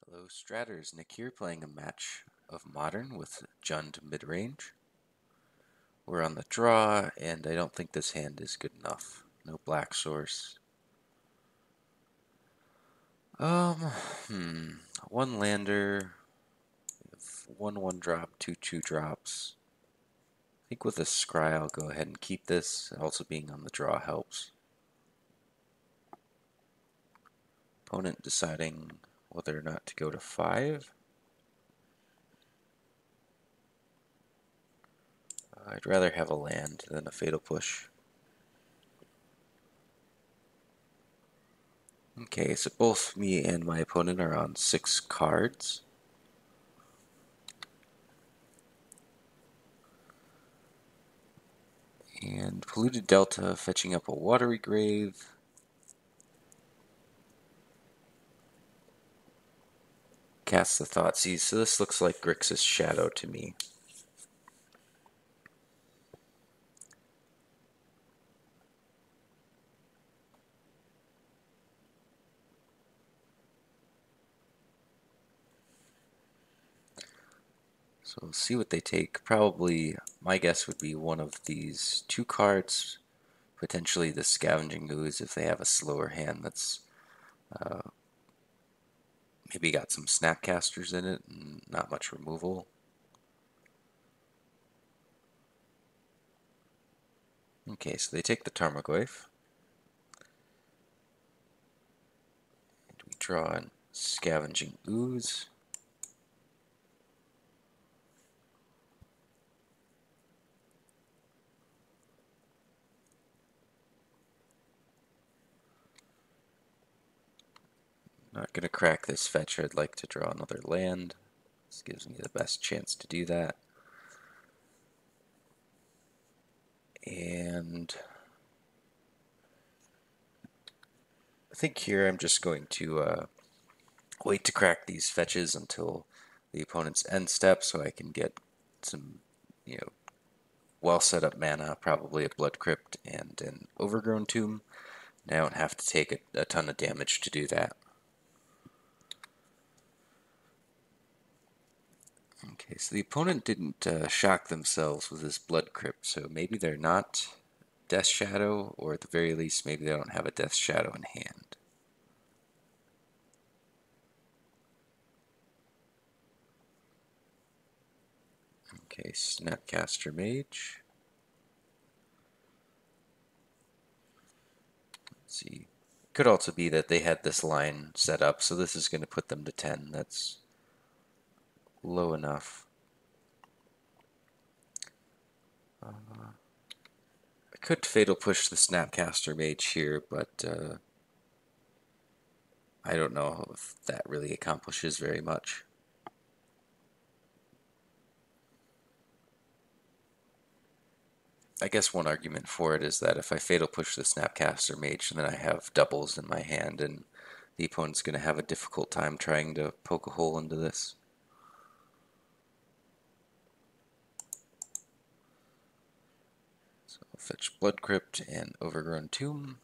Hello Stratters, Nick here playing a match of Modern with Jund Midrange. We're on the draw, and I don't think this hand is good enough. No black source. Um, One lander, 1/1 drop, 2/2 drops. I think with a scry I'll go ahead and keep this. Also being on the draw helps. Opponent deciding whether or not to go to 5. I'd rather have a land than a Fatal Push. Okay, so both me and my opponent are on 6 cards. And Polluted Delta fetching up a Watery Grave. Cast the Thoughtseize, so this looks like Grixis Shadow to me. So we'll see what they take. Probably, my guess would be one of these 2 cards, potentially the Scavenging Ooze if they have a slower hand that's maybe got some Snapcasters in it and not much removal. Okay, so they take the Tarmogoyf. And we draw a Scavenging Ooze. Not going to crack this fetch. I'd like to draw another land. This gives me the best chance to do that. And I think here I'm just going to wait to crack these fetches until the opponent's end step so I can get some, well set up mana, probably a Blood Crypt and an Overgrown Tomb. And I don't have to take a ton of damage to do that. Okay, so the opponent didn't shock themselves with this Blood Crypt, so maybe they're not Death Shadow, or at the very least, maybe they don't have a Death Shadow in hand. Okay, Snapcaster Mage. Let's see. Could also be that they had this line set up, so this is going to put them to 10. That's low enough. I could Fatal Push the Snapcaster Mage here, but I don't know if that really accomplishes very much. I guess one argument for it is that if I Fatal Push the Snapcaster Mage, then I have doubles in my hand, and the opponent's going to have a difficult time trying to poke a hole into this. So I'll fetch Blood Crypt and Overgrown Tomb.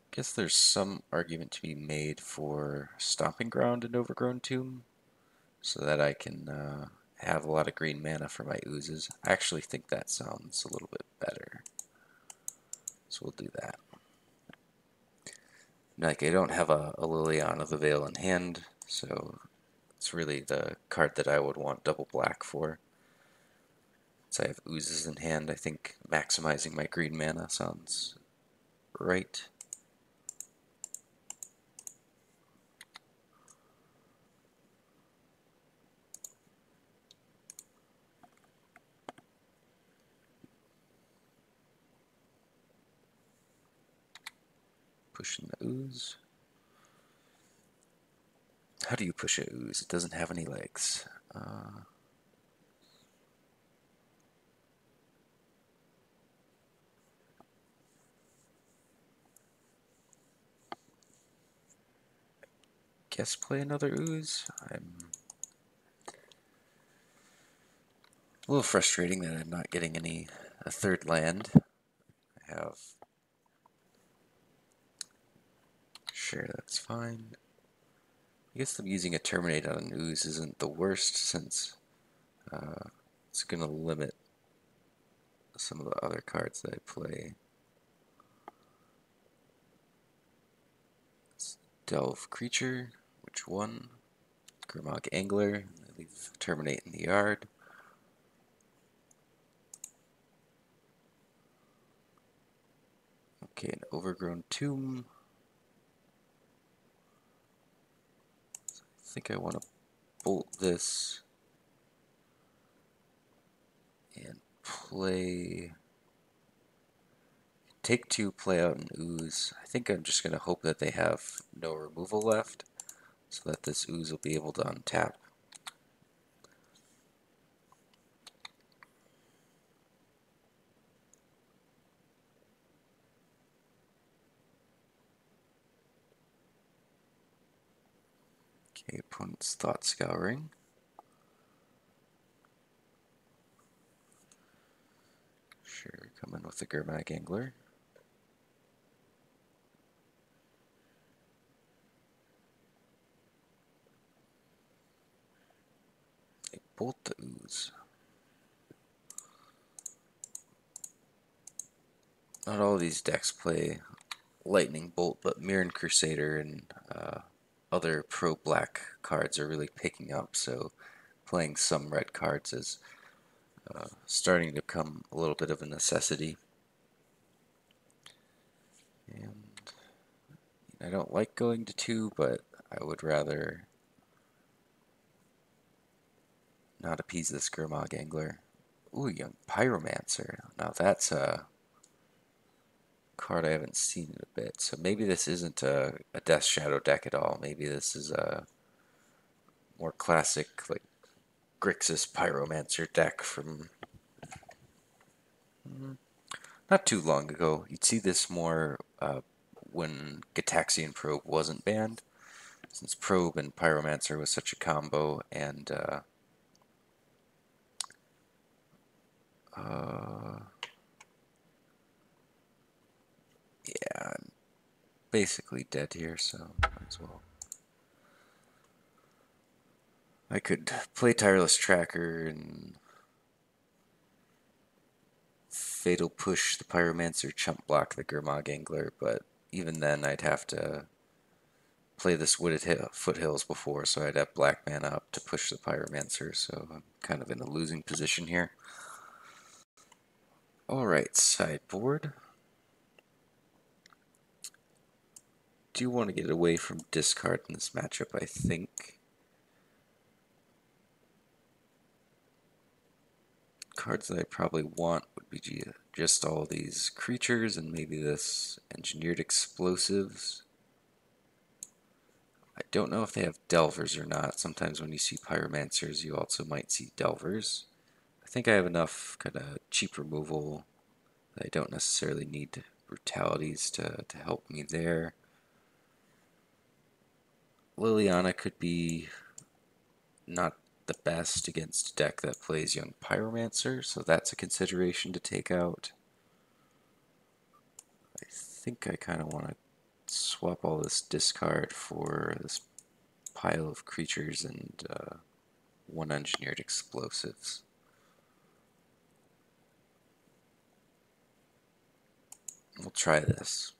I guess there's some argument to be made for Stomping Ground and Overgrown Tomb, so that I can have a lot of green mana for my oozes. I actually think that sounds a little bit better, so we'll do that. Like, I don't have a Lilianna of the Veil in hand, so it's really the card that I would want double black for. Since I have oozes in hand, I think maximizing my green mana sounds right. Pushing the ooze. How do you push a ooze? It doesn't have any legs. Guess play another ooze. I'm a little frustrating that I'm not getting a third land. I have Sure, that's fine. I guess them using a Terminate on an Ooze isn't the worst, since it's going to limit some of the other cards that I play. Let's delve creature. Which one? Grimog Angler. I leave Terminate in the yard. Okay, an Overgrown Tomb. I think I want to bolt this and play. Take 2, play out an Ooze. I think I'm just going to hope that they have no removal left, so that this Ooze will be able to untap. Okay, opponent's Thought Scouring. Sure, come in with the Grimag Angler. They bolt the Ooze. Not all of these decks play Lightning Bolt, but Mirren Crusader and other pro-black cards are really picking up, so playing some red cards is starting to become a little bit of a necessity. And I don't like going to 2, but I would rather not appease this Grimog Angler. Ooh, Young Pyromancer. Now that's a card I haven't seen in a bit. So maybe this isn't a Death Shadow deck at all. Maybe this is a more classic, like, Grixis Pyromancer deck from not too long ago. You'd see this more when Gitaxian Probe wasn't banned, since Probe and Pyromancer was such a combo, and yeah, I'm basically dead here, so might as well. I could play Tireless Tracker and Fatal Push the Pyromancer, chump block the Grimog Angler, but even then I'd have to play this Wooded Foothills before, so I'd have black mana up to push the Pyromancer, so I'm kind of in a losing position here. Alright, sideboard. Do want to get away from discard in this matchup, I think. Cards that I probably want would be just all these creatures and maybe this Engineered Explosives. I don't know if they have Delvers or not. Sometimes when you see Pyromancers, you also might see Delvers. I think I have enough kind of cheap removal that I don't necessarily need Brutalities to help me there. Lilianna could be not the best against a deck that plays Young Pyromancer, so that's a consideration to take out. I think I kind of want to swap all this discard for this pile of creatures and 1 Engineered Explosives. We'll try this.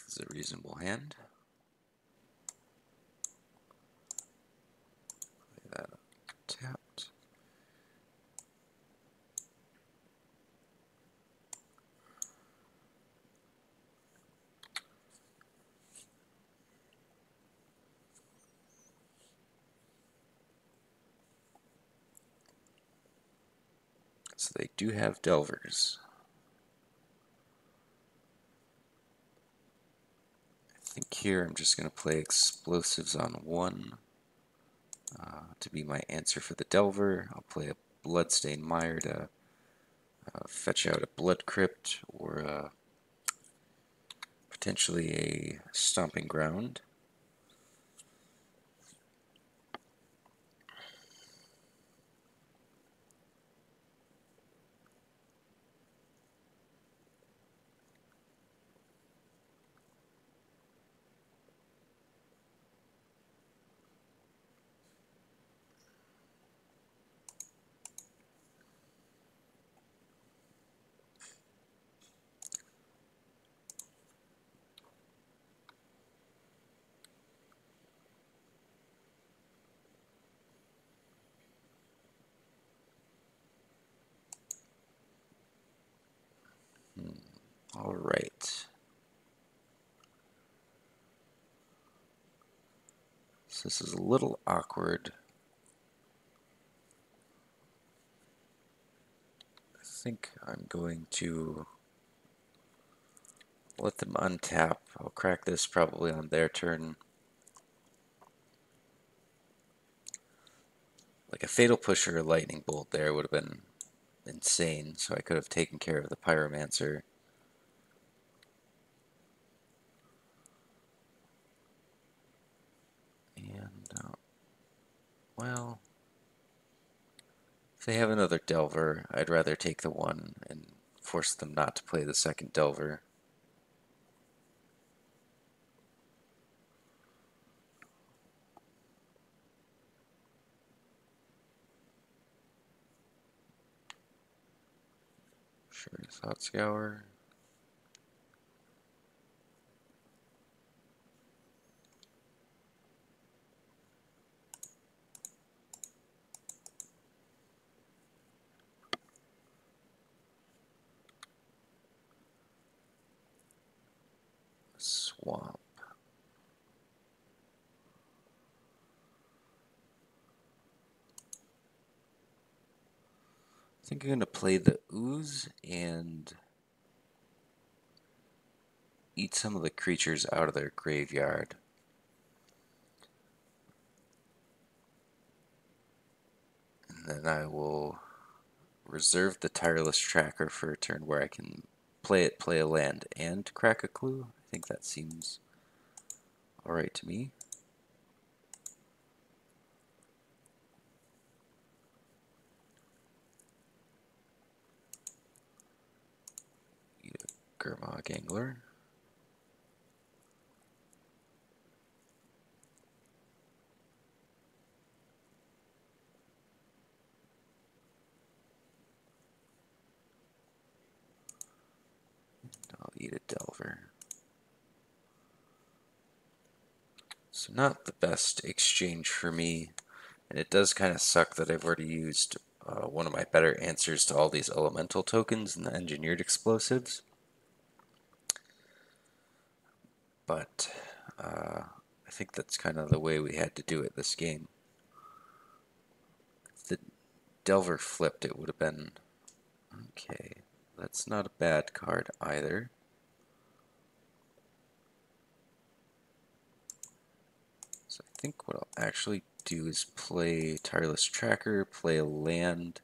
This is a reasonable hand. Play that up tapped. So they do have Delvers. I think here I'm just going to play Explosives on 1 to be my answer for the Delver. I'll play a Bloodstained Mire to fetch out a Blood Crypt or potentially a Stomping Ground. All right. So this is a little awkward. I think I'm going to let them untap. I'll crack this probably on their turn. Like a Fatal Push or a Lightning Bolt there would have been insane, so I could have taken care of the Pyromancer. And, well, if they have another Delver, I'd rather take the one and force them not to play the second Delver. Sure, Thought Scour. Swamp. I think I'm going to play the Ooze and eat some of the creatures out of their graveyard. And then I will reserve the Tireless Tracker for a turn where I can play it, play a land, and crack a clue. I think that seems alright to me. Eat a Gurmag Angler. I'll eat a Delver. So not the best exchange for me, and it does kind of suck that I've already used one of my better answers to all these elemental tokens and the engineered explosives. But I think that's kind of the way we had to do it this game. If the Delver flipped, it would have been okay. That's not a bad card either. So I think what I'll actually do is play Tireless Tracker, play a land.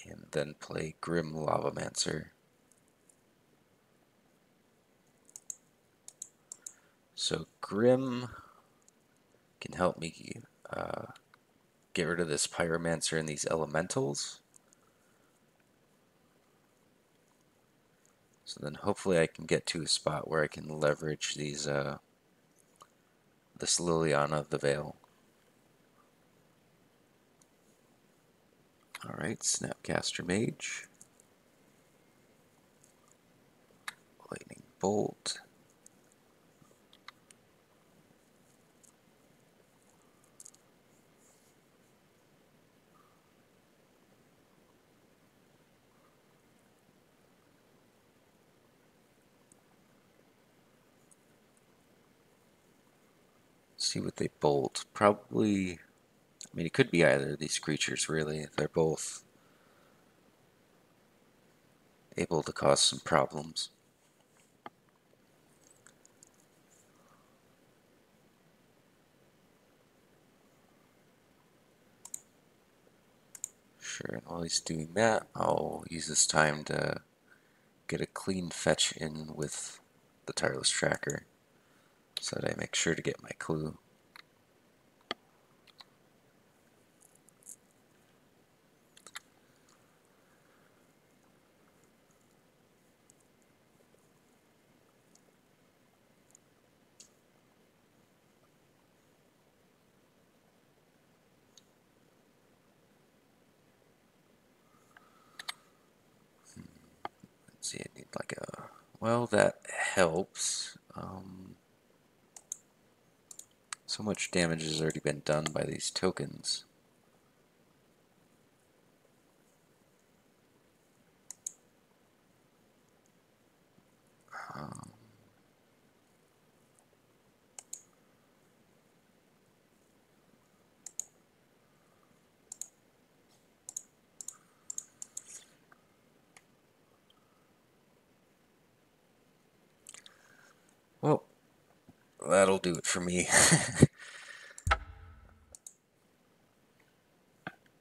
And then play Grim Lavamancer. So Grim can help me get rid of this Pyromancer and these elementals. So then hopefully I can get to a spot where I can leverage these this Lilianna of the Veil. Alright, Snapcaster Mage. Lightning Bolt. See what they bolt. Probably, I mean, it could be either of these creatures, really. They're both able to cause some problems. Sure, and while he's doing that, I'll use this time to get a clean fetch in with the Tireless Tracker so that I make sure to get my clue. Let's see, I need like a... Well, that helps. So much damage has already been done by these tokens. Well, that'll do it for me.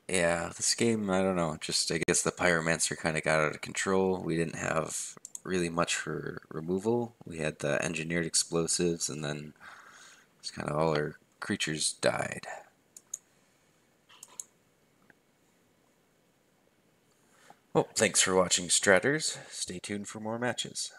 Yeah, this game, I don't know, just I guess the Pyromancer kind of got out of control. We didn't have really much for removal. We had the engineered explosives, and then it's kind of all our creatures died. Well, thanks for watching, Stratters. Stay tuned for more matches.